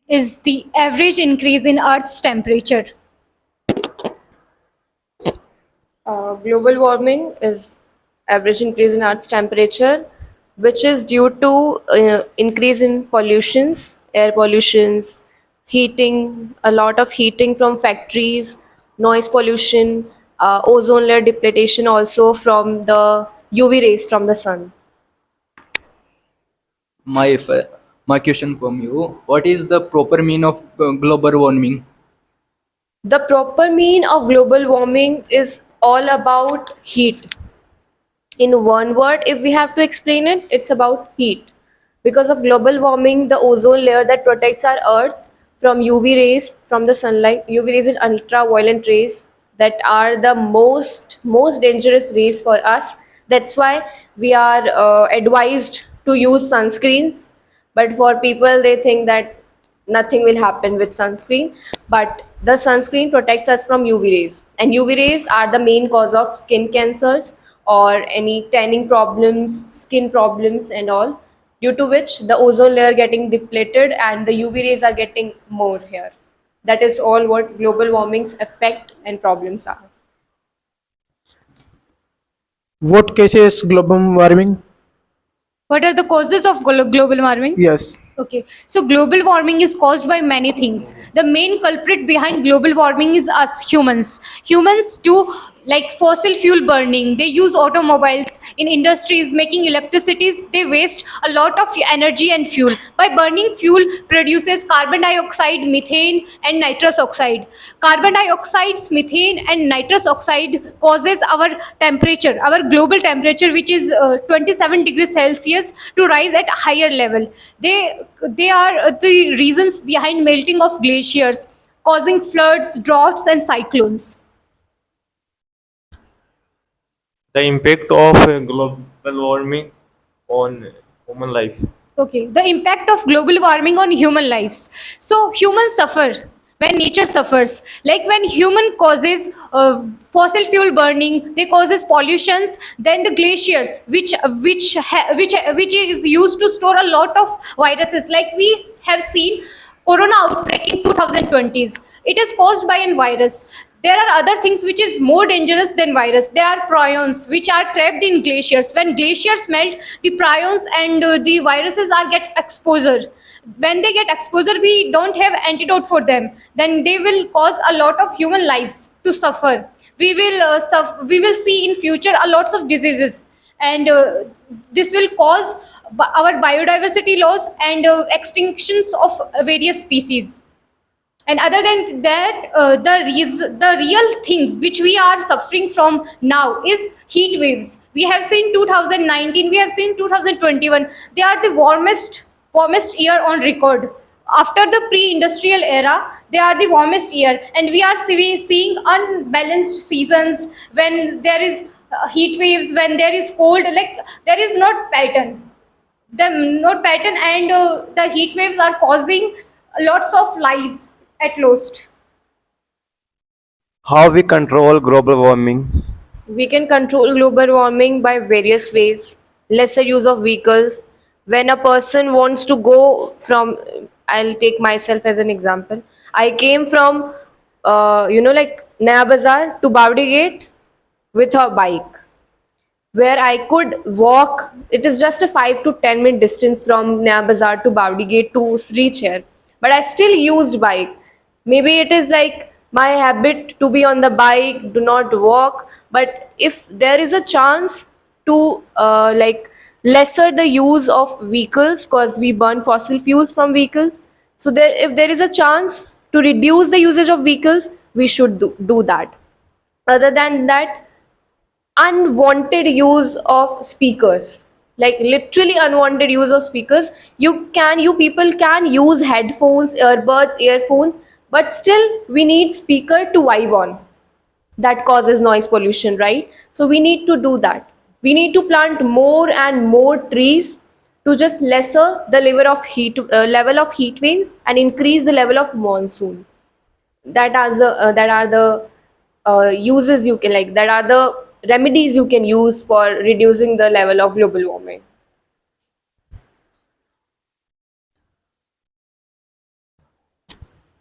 is the average increase in Earth's temperature. Global warming is average increase in Earth's temperature, which is due to increase in pollutions, air pollutions, heating, a lot of heating from factories, noise pollution, ozone layer depletion also from the UV rays from the sun. My f- my question from you: what is the proper mean of global warming? The proper mean of global warming is all about heat. In one word, if we have to explain it, it's about heat. Because of global warming, the ozone layer that protects our earth from UV rays from the sunlight, UV rays and ultraviolet rays that are the most dangerous rays for us. That's why we are advised to use sunscreens. But for people, they think that nothing will happen with sunscreen, but the sunscreen protects us from UV rays, and UV rays are the main cause of skin cancers or any tanning problems, skin problems and all, due to which the ozone layer getting depleted and the UV rays are getting more here. That is all what global warming's effect and problems are. What causes global warming? What are the causes of global warming? Yes. Okay, so global warming is caused by many things. The main culprit behind global warming is us humans. Humans do like fossil fuel burning. They use automobiles in industries making electricities. They waste a lot of energy and fuel. By burning fuel produces carbon dioxide, methane and nitrous oxide. Carbon dioxide, methane and nitrous oxide causes our temperature, our global temperature, which is 27 degrees Celsius, to rise at a higher level. They are the reasons behind melting of glaciers, causing floods, droughts and cyclones. The impact of global warming on human life. Okay, the impact of global warming on human lives. So humans suffer when nature suffers. Like when human causes fossil fuel burning, they causes pollutions. Then the glaciers, which is used to store a lot of viruses. Like we have seen corona outbreak in 2020s. It is caused by a virus. There are other things which is more dangerous than virus. They are prions which are trapped in glaciers. When glaciers melt, the prions and the viruses are get exposure. When they get exposure, we don't have antidote for them. Then they will cause a lot of human lives to suffer. We will see in future a lots of diseases, and this will cause our biodiversity loss and extinctions of various species. And other than that, the real thing which we are suffering from now is heat waves. We have seen 2019, we have seen 2021. They are the warmest year on record. After the pre-industrial era, they are the warmest year, and we are seeing unbalanced seasons when there is heat waves, when there is cold. Like there is not pattern, the node pattern, and the heat waves are causing lots of lives at lost. How we control global warming? We can control global warming by various ways. Lesser use of vehicles. When a person wants to go from, I'll take myself as an example. I came from, like Naya Bazaar to Bawdi Gate with a bike, where I could walk. It is just a 5 to 10 minute distance from Naya Bazaar to Bawdi Gate to Sri Chair, but I still used bike. Maybe it is like my habit to be on the bike, do not walk. But if there is a chance to like lesser the use of vehicles, because we burn fossil fuels from vehicles, so there if there is a chance to reduce the usage of vehicles, we should do that. Other than that, unwanted use of speakers, like literally unwanted use of speakers. You people can use headphones, earbuds, earphones, but still we need speaker to vibe on. That causes noise pollution, right? So we need to do that. We need to plant more and more trees to just lesser the level of heat waves and increase the level of monsoon. That are the uses you can, like that are the remedies you can use for reducing the level of global warming.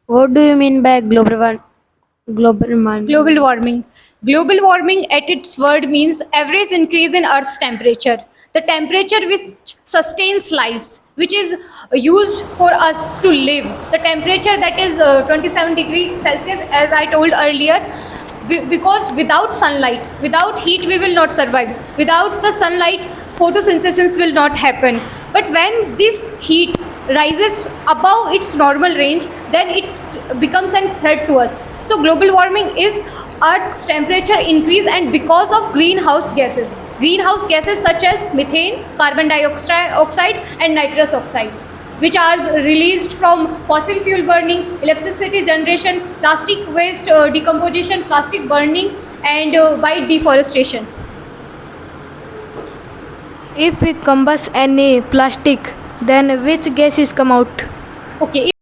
What do you mean by global warming? Global warming. Global warming at its word means average increase in Earth's temperature. The temperature which sustains lives, which is used for us to live. The temperature that is 27 degrees Celsius, as I told earlier, because without sunlight, without heat, we will not survive. Without the sunlight, photosynthesis will not happen. But when this heat rises above its normal range, then it becomes a threat to us. So global warming is Earth's temperature increase, and because of greenhouse gases. Greenhouse gases such as methane, carbon dioxide and nitrous oxide, which are released from fossil fuel burning, electricity generation, plastic waste decomposition, plastic burning, and by deforestation. If we combust any plastic, then which gases come out? Okay.